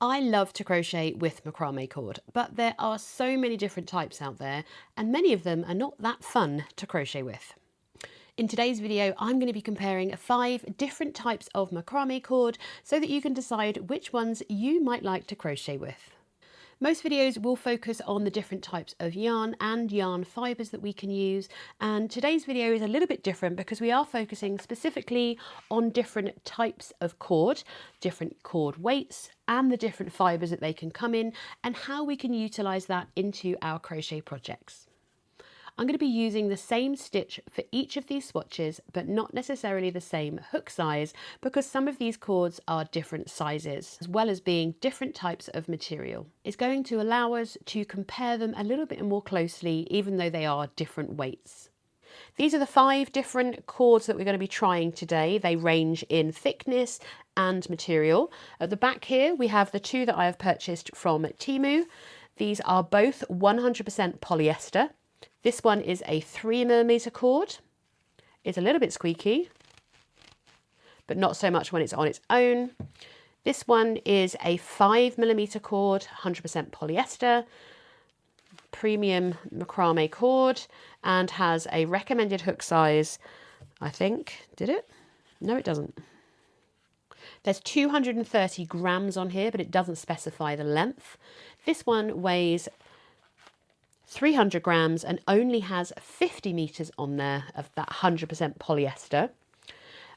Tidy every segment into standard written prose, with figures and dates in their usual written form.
I love to crochet with macrame cord, but there are so many different types out there and many of them are not that fun to crochet with. In today's video, I'm going to be comparing 5 different types of macrame cord so that you can decide which ones you might like to crochet with. Most videos will focus on the different types of yarn and yarn fibres that we can use, and today's video is a little bit different because we are focusing specifically on different types of cord, different cord weights and the different fibres that they can come in and how we can utilise that into our crochet projects. I'm going to be using the same stitch for each of these swatches, but not necessarily the same hook size because some of these cords are different sizes, as well as being different types of material. It's going to allow us to compare them a little bit more closely, even though they are different weights. These are the 5 different cords that we're going to be trying today. They range in thickness and material. At the back here, we have the 2 that I have purchased from Temu. These are both 100% polyester. This one is a 3mm cord. It's a little bit squeaky, but not so much when it's on its own. This one is a 5mm cord, 100% polyester, premium macrame cord, and has a recommended hook size, I think. Did it? No, it doesn't. There's 230 grams on here, but it doesn't specify the length. This one weighs 300 grams and only has 50 meters on there of that 100% polyester.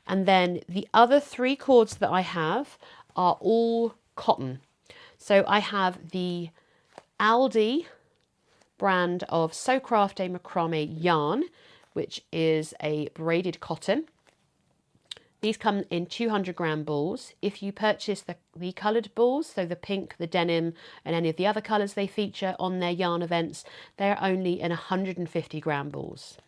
And then the other 3 cords that I have are all cotton. So I have the Aldi brand of So Crafty Macrame yarn, which is a braided cotton. These come in 200-gram balls. If you purchase the coloured balls, so the pink, the denim, and any of the other colours they feature on their yarn events, they're only in 150-gram balls.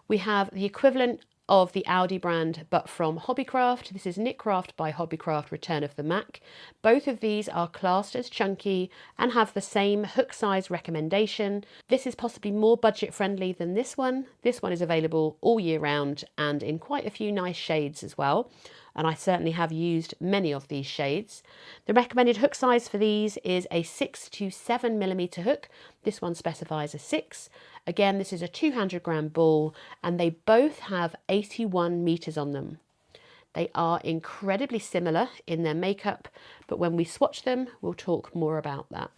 We have the equivalent of the Aldi brand, but from Hobbycraft. This is Knitcraft by Hobbycraft Return of the Mac. Both of these are classed as chunky and have the same hook size recommendation. This is possibly more budget friendly than this one. This one is available all year round and in quite a few nice shades as well. And I certainly have used many of these shades. The recommended hook size for these is a 6 to 7mm hook. This one specifies a 6. Again, this is a 200-gram ball and they both have 81 meters on them. They are incredibly similar in their makeup, but when we swatch them, we'll talk more about that.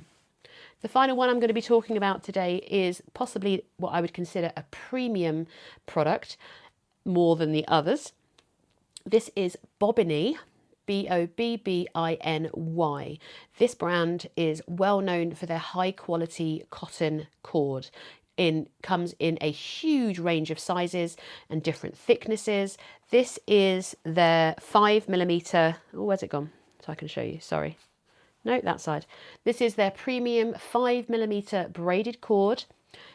The final one I'm going to be talking about today is possibly what I would consider a premium product more than the others. This is Bobbiny, B-O-B-B-I-N-Y. This brand is well known for their high quality cotton cord. Comes in a huge range of sizes and different thicknesses. This is their 5mm, oh, where's it gone? So I can show you, sorry. No, that side. This is their premium 5mm braided cord.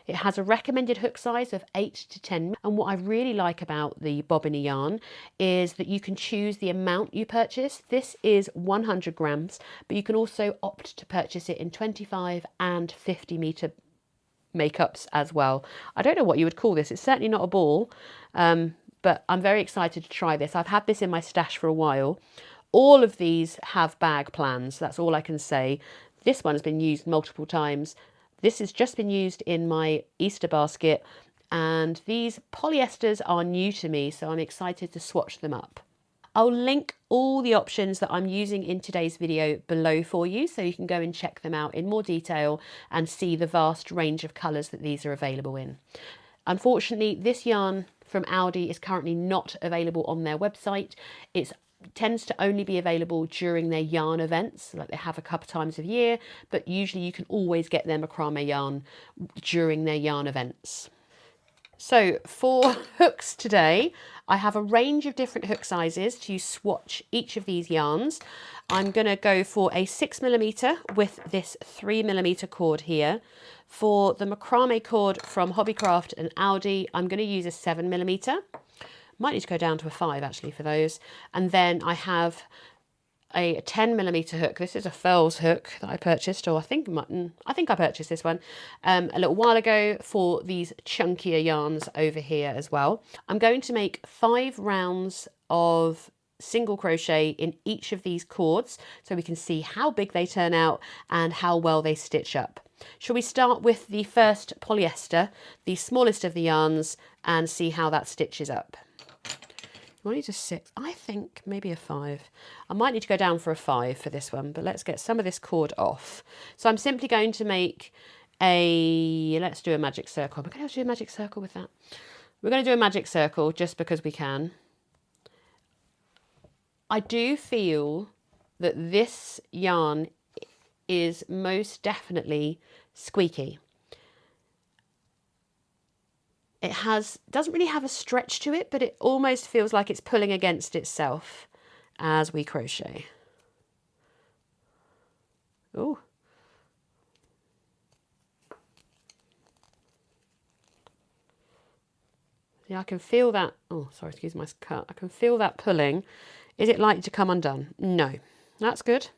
It has a recommended hook size of 8 to 10. And what I really like about the Bobbiny yarn is that you can choose the amount you purchase. This is 100 grams, but you can also opt to purchase it in 25 and 50 meter makeups as well. I don't know what you would call this. It's certainly not a ball, but I'm very excited to try this. I've had this in my stash for a while. All of these have bag plans. That's all I can say. This one has been used multiple times. This has just been used in my Easter basket, and these polyesters are new to me, so I'm excited to swatch them up. I'll link all the options that I'm using in today's video below for you, so you can go and check them out in more detail and see the vast range of colours that these are available in. Unfortunately, this yarn from Aldi is currently not available on their website. It tends to only be available during their yarn events, like they have a couple times of year, but usually you can always get their macrame yarn during their yarn events. So for hooks today, I have a range of different hook sizes to swatch each of these yarns. I'm going to go for a 6mm with this 3mm cord here. For the macrame cord from Hobbycraft and Aldi, I'm going to use a 7mm. Might need to go down to a 5 actually for those. And then I have a 10mm hook. This is a Furls hook that I purchased, or I think I purchased this one a little while ago for these chunkier yarns over here as well. I'm going to make 5 rounds of single crochet in each of these cords so we can see how big they turn out and how well they stitch up. Shall we start with the first polyester, the smallest of the yarns, and see how that stitches up? I need a 6, I think maybe a 5. I might need to go down for a 5 for this one, but let's get some of this cord off. So I'm simply going to make let's do a magic circle. We're going to do a magic circle with that. We're going to do a magic circle just because we can. I do feel that this yarn is most definitely squeaky. It doesn't really have a stretch to it, but it almost feels like it's pulling against itself as we crochet. Oh. Yeah, I can feel that. Oh, sorry, excuse my cut. I can feel that pulling. Is it likely to come undone? No. That's good.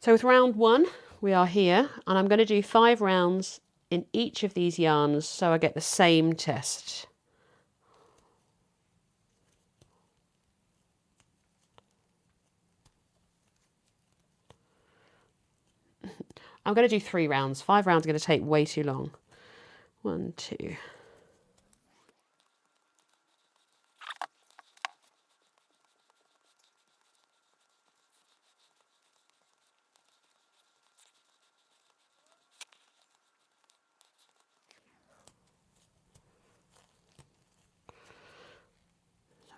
So with round 1, we are here, and I'm going to do 5 rounds in each of these yarns so I get the same test. I'm going to do 3 rounds. 5 rounds are going to take way too long. 1, 2.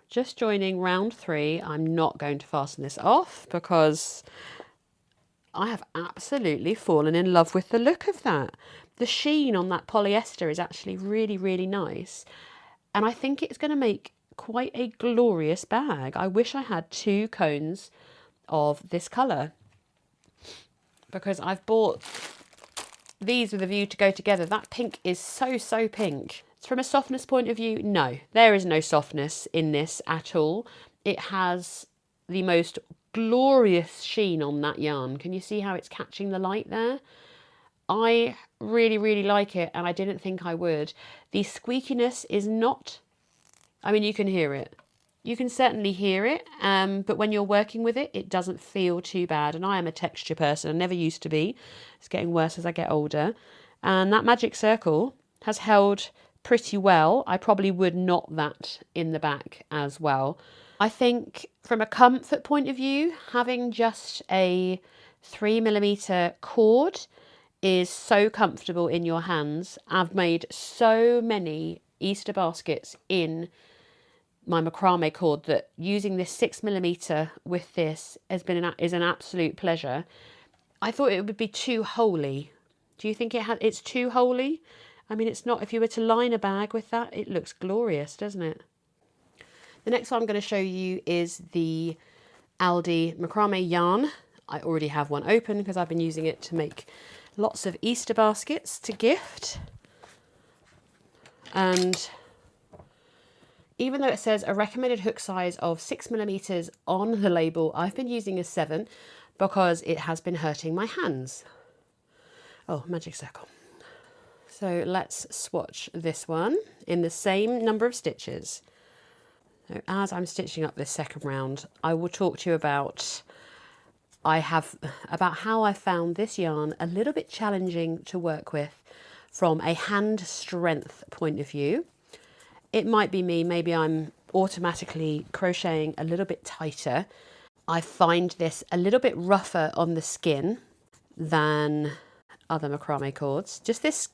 Just joining round 3, I'm not going to fasten this off because I have absolutely fallen in love with the look of that. The sheen on that polyester is actually really, really nice. And I think it's going to make quite a glorious bag. I wish I had 2 cones of this colour because I've bought these with a view to go together. That pink is so pink. From a softness point of view, no, there is no softness in this at all. It has the most glorious sheen on that yarn. Can you see how it's catching the light there? I really like it, and I didn't think I would. The squeakiness is not, I mean, you can hear it. You can certainly hear it, but when you're working with it, it doesn't feel too bad. And I am a texture person. I never used to be. It's getting worse as I get older. And that magic circle has held pretty well. I probably would knot that in the back as well. I think from a comfort point of view, having just a 3mm cord is so comfortable in your hands. I've made so many Easter baskets in my macrame cord that using this 6mm with this is an absolute pleasure. I thought it would be too holey. Do you think it's too holey? I mean, it's not. If you were to line a bag with that, it looks glorious, doesn't it? The next one I'm going to show you is the Aldi Macrame yarn. I already have one open because I've been using it to make lots of Easter baskets to gift. And even though it says a recommended hook size of 6mm on the label, I've been using a 7 because it has been hurting my hands. Oh, magic circle. So let's swatch this one in the same number of stitches. So as I'm stitching up this second round, I will talk to you about how I found this yarn a little bit challenging to work with from a hand strength point of view. It might be me, maybe I'm automatically crocheting a little bit tighter. I find this a little bit rougher on the skin than other macrame cords. Just this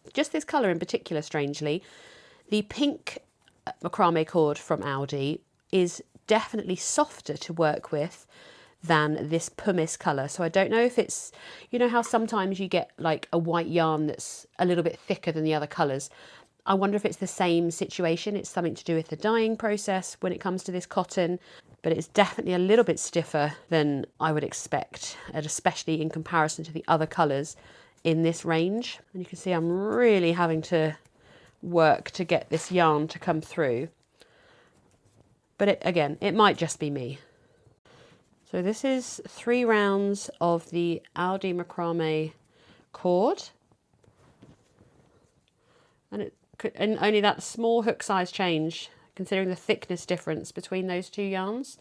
colour in particular, strangely. The pink macrame cord from Aldi is definitely softer to work with than this pumice colour. So I don't know if it's, you know how sometimes you get like a white yarn that's a little bit thicker than the other colours. I wonder if it's the same situation. It's something to do with the dyeing process when it comes to this cotton, but it's definitely a little bit stiffer than I would expect, and especially in comparison to the other colours in this range. And you can see I'm really having to work to get this yarn to come through. But again, it might just be me. So this is 3 rounds of the Aldi Macrame cord. And only that small hook size change considering the thickness difference between those two yarns.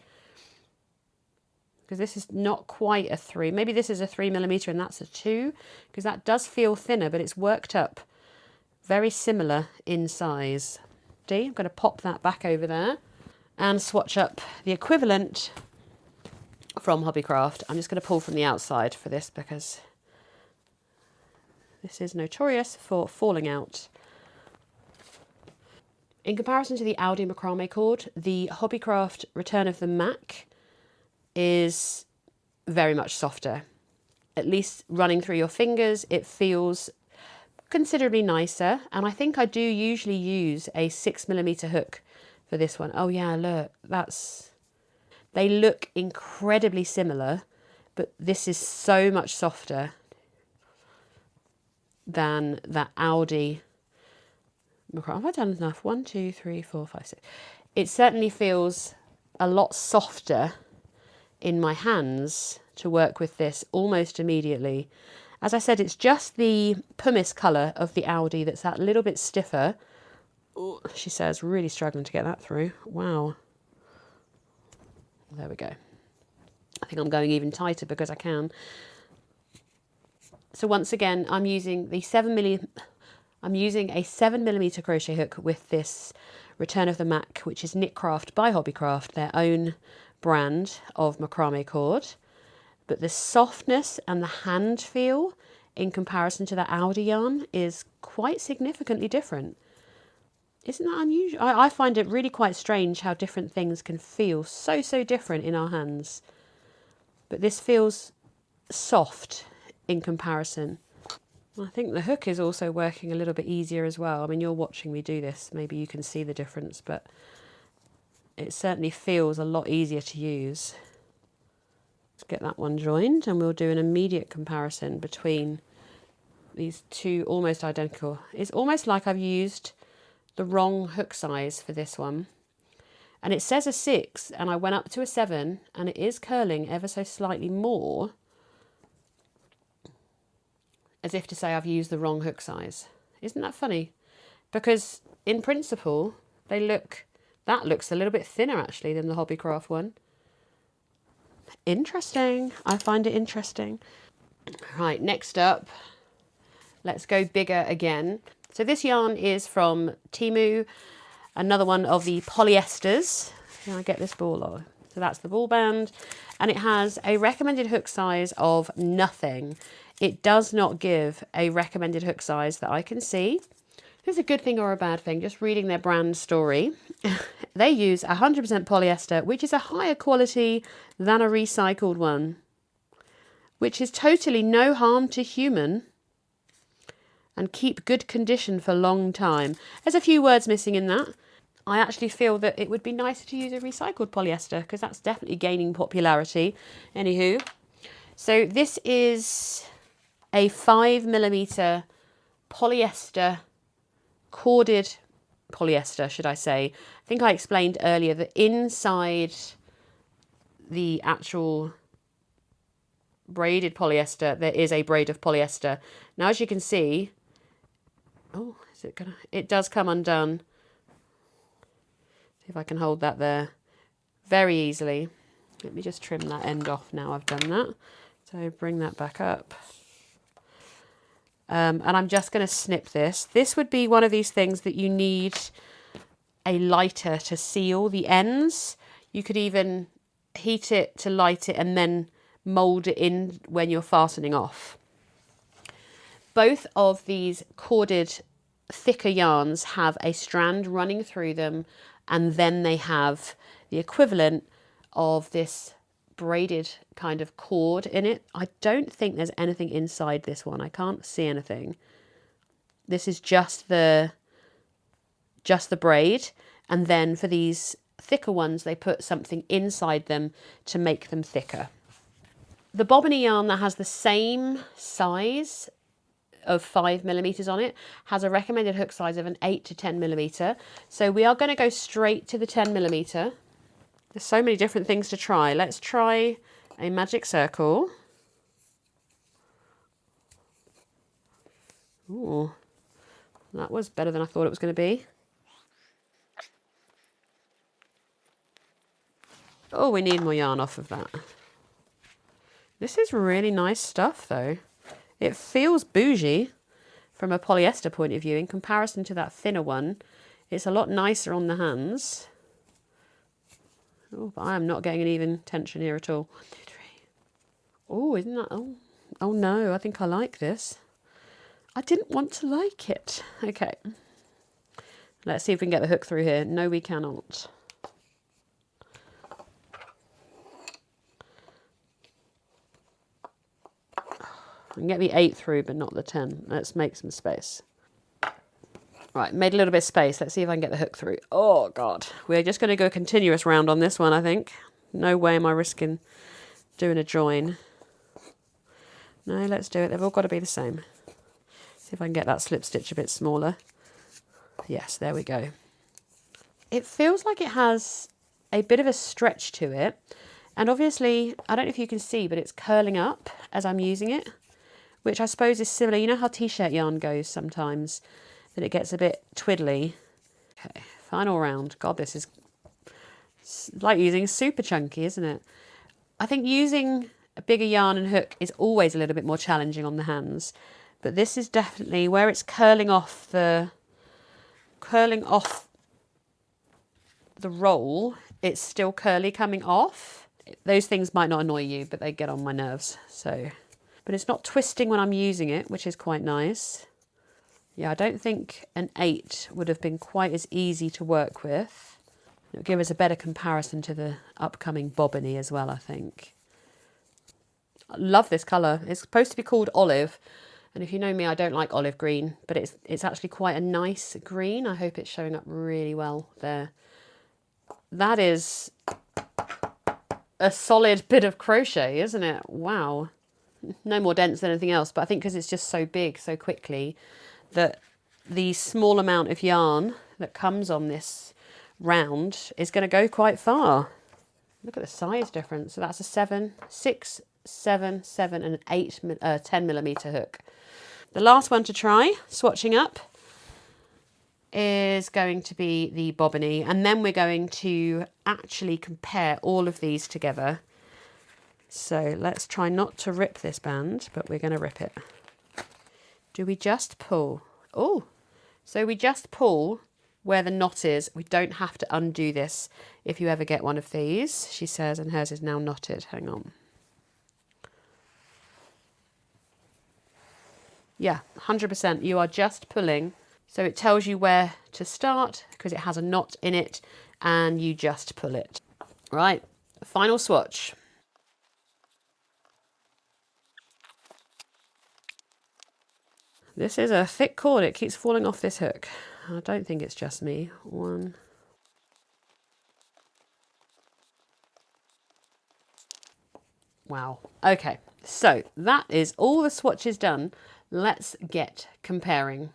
Because this is not quite a 3. Maybe this is a 3mm and that's a 2, because that does feel thinner, but it's worked up very similar in size. I'm going to pop that back over there and swatch up the equivalent from Hobbycraft. I'm just going to pull from the outside for this because this is notorious for falling out. In comparison to the Aldi Macrame cord, the Hobbycraft Return of the Mac is very much softer. At least running through your fingers, it feels considerably nicer. And I think I do usually use a 6mm hook for this one. Oh yeah, look, they look incredibly similar, but this is so much softer than that Aldi Macrame. Have I done enough? 1, 2, 3, 4, 5, 6. It certainly feels a lot softer in my hands to work with this almost immediately. As I said, it's just the pumice colour of the Aldi that's that little bit stiffer. Ooh, she says, really struggling to get that through. Wow. There we go. I think I'm going even tighter because I can. So once again, I'm using a 7mm crochet hook with this Return of the Mac, which is Knitcraft by Hobbycraft, their own brand of macrame cord. But the softness and the hand feel in comparison to the Aldi yarn is quite significantly different. Isn't that unusual? I find it really quite strange how different things can feel so different in our hands. But this feels soft in comparison. I think the hook is also working a little bit easier as well. I mean, you're watching me do this, maybe you can see the difference, but it certainly feels a lot easier to use. Let's get that one joined and we'll do an immediate comparison between these two almost identical. It's almost like I've used the wrong hook size for this one. And it says a 6 and I went up to a 7 and it is curling ever so slightly more, as if to say I've used the wrong hook size. Isn't that funny? Because in principle, that looks a little bit thinner actually than the Hobbycraft one. Interesting. I find it interesting. Right, next up, let's go bigger again. So this yarn is from Temu, another one of the polyesters. Can I get this ball on? So that's the ball band, and it has a recommended hook size of nothing. It does not give a recommended hook size that I can see. This is a good thing or a bad thing, just reading their brand story. They use 100% polyester, which is a higher quality than a recycled one, which is totally no harm to human, and keep good condition for long time. There's a few words missing in that. I actually feel that it would be nicer to use a recycled polyester because that's definitely gaining popularity. Anywho, so this is a 5mm polyester, corded polyester, should I say. I think I explained earlier that inside the actual braided polyester, there is a braid of polyester. Now, as you can see, oh, it does come undone. See if I can hold that there very easily. Let me just trim that end off now I've done that. So bring that back up. And I'm just going to snip this. This would be one of these things that you need a lighter to seal the ends. You could even heat it to light it and then mold it in when you're fastening off. Both of these corded thicker yarns have a strand running through them, and then they have the equivalent of this braided kind of cord in it. I don't think there's anything inside this one. I can't see anything. This is just the braid, and then for these thicker ones they put something inside them to make them thicker. The Bobbiny yarn that has the same size of 5mm on it has a recommended hook size of an 8 to 10mm. So we are going to go straight to the 10mm. There's so many different things to try. Let's try a magic circle. Ooh, that was better than I thought it was going to be. Oh, we need more yarn off of that. This is really nice stuff though. It feels bougie from a polyester point of view in comparison to that thinner one. It's a lot nicer on the hands. Oh, but I am not getting an even tension here at all. 1, 2, 3. Oh, isn't that... Oh, oh no, I think I like this. I didn't want to like it. Okay. Let's see if we can get the hook through here. No, we cannot. I can get the 8 through, but not the 10. Let's make some space. Right, made a little bit of space. Let's see if I can get the hook through. Oh, God. We're just going to go continuous round on this one, I think. No way am I risking doing a join. No, let's do it. They've all got to be the same. See if I can get that slip stitch a bit smaller. Yes, there we go. It feels like it has a bit of a stretch to it. And obviously, I don't know if you can see, but it's curling up as I'm using it, which I suppose is similar. You know how t-shirt yarn goes sometimes, that it gets a bit twiddly. Okay, final round. God, this is like using super chunky, isn't it? I think using a bigger yarn and hook is always a little bit more challenging on the hands, but this is definitely where it's curling off the roll. It's still curly coming off. Those things might not annoy you, but they get on my nerves. So, but it's not twisting when I'm using it, which is quite nice. Yeah, I don't think an 8 would have been quite as easy to work with. It'll give us a better comparison to the upcoming Bobbiny as well, I think. I love this colour. It's supposed to be called olive. And if you know me, I don't like olive green, but it's actually quite a nice green. I hope it's showing up really well there. That is a solid bit of crochet, isn't it? Wow. No more dents than anything else, but I think because it's just so big so quickly, that the small amount of yarn that comes on this round is going to go quite far. Look at the size difference. So that's a 7, 6, 7, 7 and an 8, 10 millimeter hook. The last one to try, swatching up, is going to be the Bobbiny, and then we're going to actually compare all of these together. So let's try not to rip this band, but we're going to rip it. Do we just pull? Oh, so we just pull where the knot is. We don't have to undo this if you ever get one of these, she says, and hers is now knotted. Hang on. Yeah, 100%. You are just pulling. So it tells you where to start because it has a knot in it, and you just pull it. Right, final swatch. This is a thick cord. It keeps falling off this hook. I don't think it's just me. 1. Wow. Okay, so that is all the swatches done. Let's get comparing.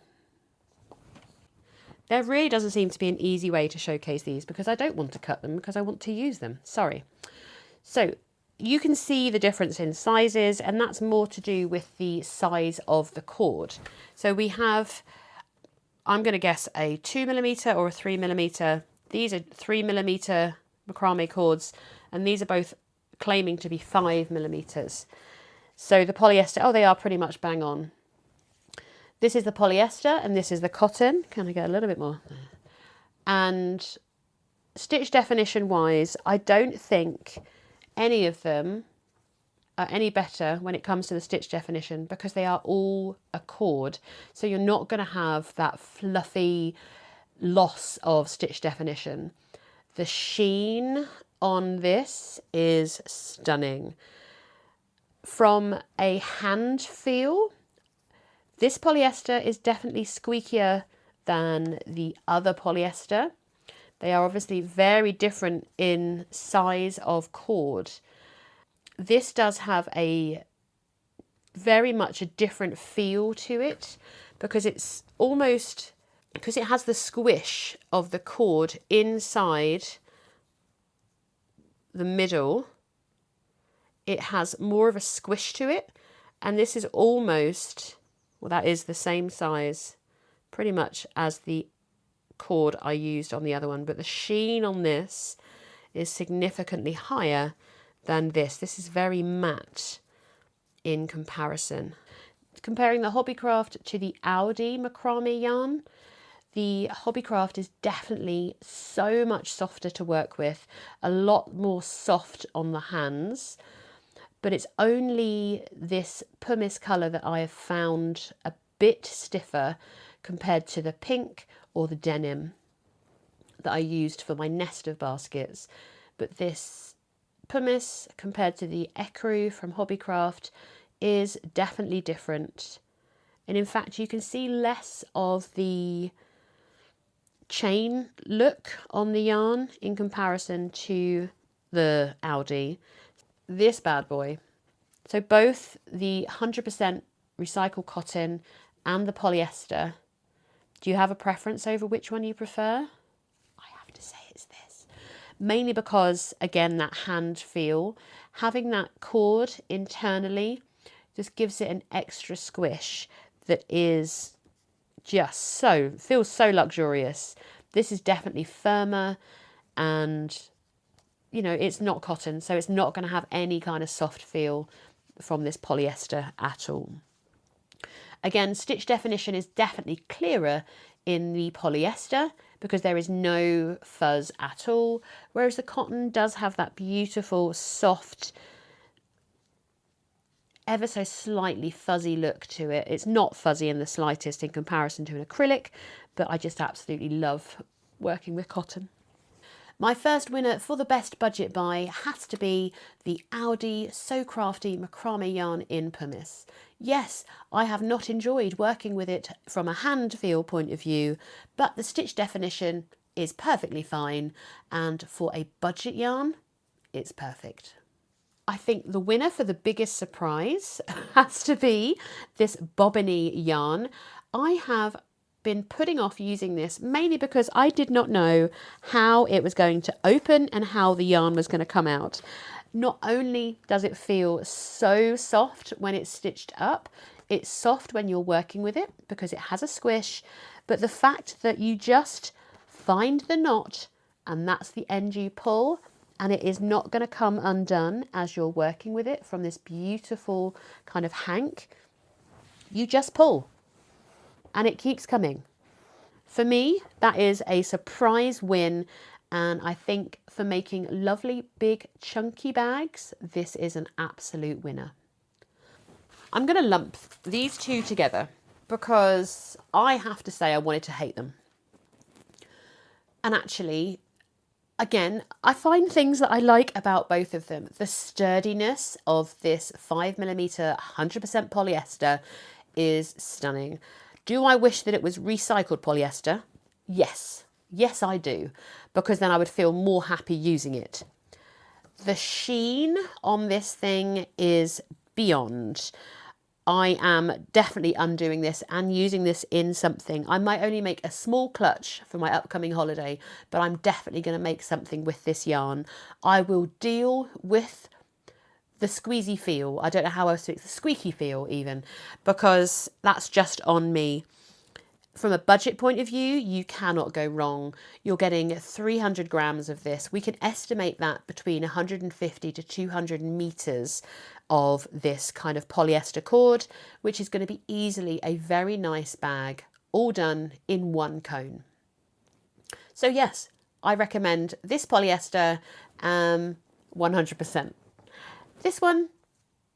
There really doesn't seem to be an easy way to showcase these because I don't want to cut them because I want to use them. Sorry. So you can see the difference in sizes, and that's more to do with the size of the cord. So we have, I'm going to guess, a 2mm or a 3mm. These are 3mm macrame cords, and these are both claiming to be 5mm. So the polyester, oh, they are pretty much bang on. This is the polyester and this is the cotton. Can I get a little bit more? And stitch definition wise, I don't think any of them are any better when it comes to the stitch definition because they are all a cord. So you're not going to have that fluffy loss of stitch definition. The sheen on this is stunning. From a hand feel, this polyester is definitely squeakier than the other polyester. They are obviously very different in size of cord. This does have a very much a different feel to it because it's almost, because it has the squish of the cord inside the middle, it has more of a squish to it, and this is almost, well, that is the same size pretty much as the cord I used on the other one, but the sheen on this is significantly higher than this. This is very matte in comparison. Comparing the Hobbycraft to the Aldi Macrame yarn, the Hobbycraft is definitely so much softer to work with, a lot more soft on the hands, but it's only this pumice colour that I have found a bit stiffer compared to the pink or the denim that I used for my nest of baskets. But this pumice compared to the ecru from Hobbycraft is definitely different. And in fact, you can see less of the chain look on the yarn in comparison to the Aldi. This bad boy. So both the 100% recycled cotton and the polyester. Do you have a preference over which one you prefer? I have to say it's this. Mainly because, again, that hand feel. Having that cord internally just gives it an extra squish that is just feels so luxurious. This is definitely firmer, and you know, it's not cotton, so it's not going to have any kind of soft feel from this polyester at all. Again, stitch definition is definitely clearer in the polyester because there is no fuzz at all, whereas the cotton does have that beautiful, soft, ever so slightly fuzzy look to it. It's not fuzzy in the slightest in comparison to an acrylic, but I just absolutely love working with cotton. My first winner for the best budget buy has to be the Aldi So Crafty Macrame yarn in pumice. Yes, I have not enjoyed working with it from a hand feel point of view, but the stitch definition is perfectly fine, and for a budget yarn, it's perfect. I think the winner for the biggest surprise has to be this Bobbiny yarn. I have been putting off using this mainly because I did not know how it was going to open and how the yarn was going to come out. Not only does it feel so soft when it's stitched up, it's soft when you're working with it because it has a squish, but the fact that you just find the knot and that's the end you pull, and it is not going to come undone as you're working with it from this beautiful kind of hank, you just pull and it keeps coming. For me, that is a surprise win, and I think for making lovely big chunky bags, this is an absolute winner. I'm going to lump these two together because I have to say I wanted to hate them. And actually, again, I find things that I like about both of them. The sturdiness of this 5mm 100% polyester is stunning. Do I wish that it was recycled polyester? Yes. Yes, I do, because then I would feel more happy using it. The sheen on this thing is beyond. I am definitely undoing this and using this in something. I might only make a small clutch for my upcoming holiday, but I'm definitely going to make something with this yarn. I will deal with the squeezy feel. I don't know how else to the squeaky feel even, because that's just on me. From a budget point of view, you cannot go wrong. You're getting 300 grams of this. We can estimate that between 150 to 200 meters of this kind of polyester cord, which is going to be easily a very nice bag, all done in one cone. So yes, I recommend this polyester 100%. This one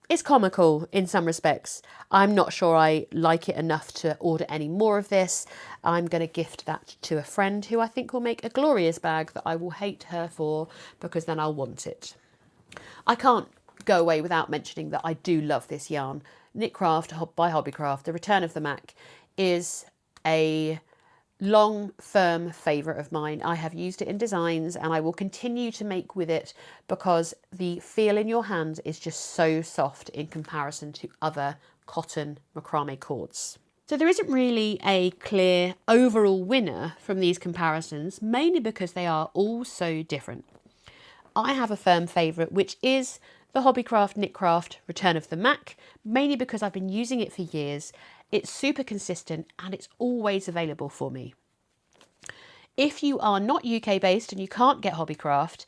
is comical in some respects. I'm not sure I like it enough to order any more of this. I'm going to gift that to a friend who I think will make a glorious bag that I will hate her for, because then I'll want it. I can't go away without mentioning that I do love this yarn. Knitcraft by Hobbycraft, the Return of the Mac, is a long, firm favourite of mine. I have used it in designs and I will continue to make with it because the feel in your hand is just so soft in comparison to other cotton macrame cords. So there isn't really a clear overall winner from these comparisons, mainly because they are all so different. I have a firm favourite, which is the Hobbycraft Knitcraft Return of the Mac, mainly because I've been using it for years. It's super consistent and it's always available for me. If you are not UK based and you can't get Hobbycraft,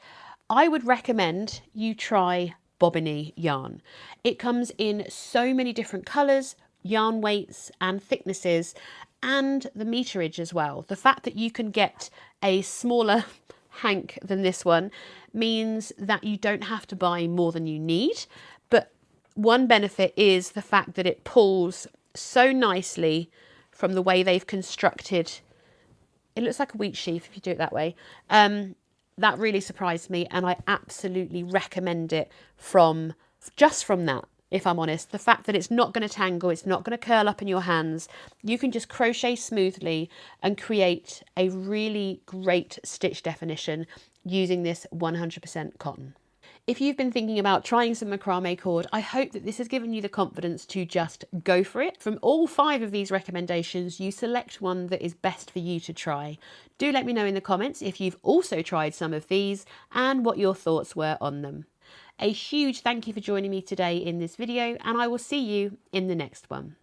I would recommend you try Bobbiny yarn. It comes in so many different colours, yarn weights and thicknesses, and the meterage as well. The fact that you can get a smaller hank than this one means that you don't have to buy more than you need. But one benefit is the fact that it pulls so nicely from the way they've constructed. It looks like a wheat sheaf if you do it that way. That really surprised me, and I absolutely recommend it just from that, if I'm honest. The fact that it's not going to tangle, it's not going to curl up in your hands. You can just crochet smoothly and create a really great stitch definition using this 100% cotton. If you've been thinking about trying some macrame cord, I hope that this has given you the confidence to just go for it. From all 5 of these recommendations, you select one that is best for you to try. Do let me know in the comments if you've also tried some of these and what your thoughts were on them. A huge thank you for joining me today in this video, and I will see you in the next one.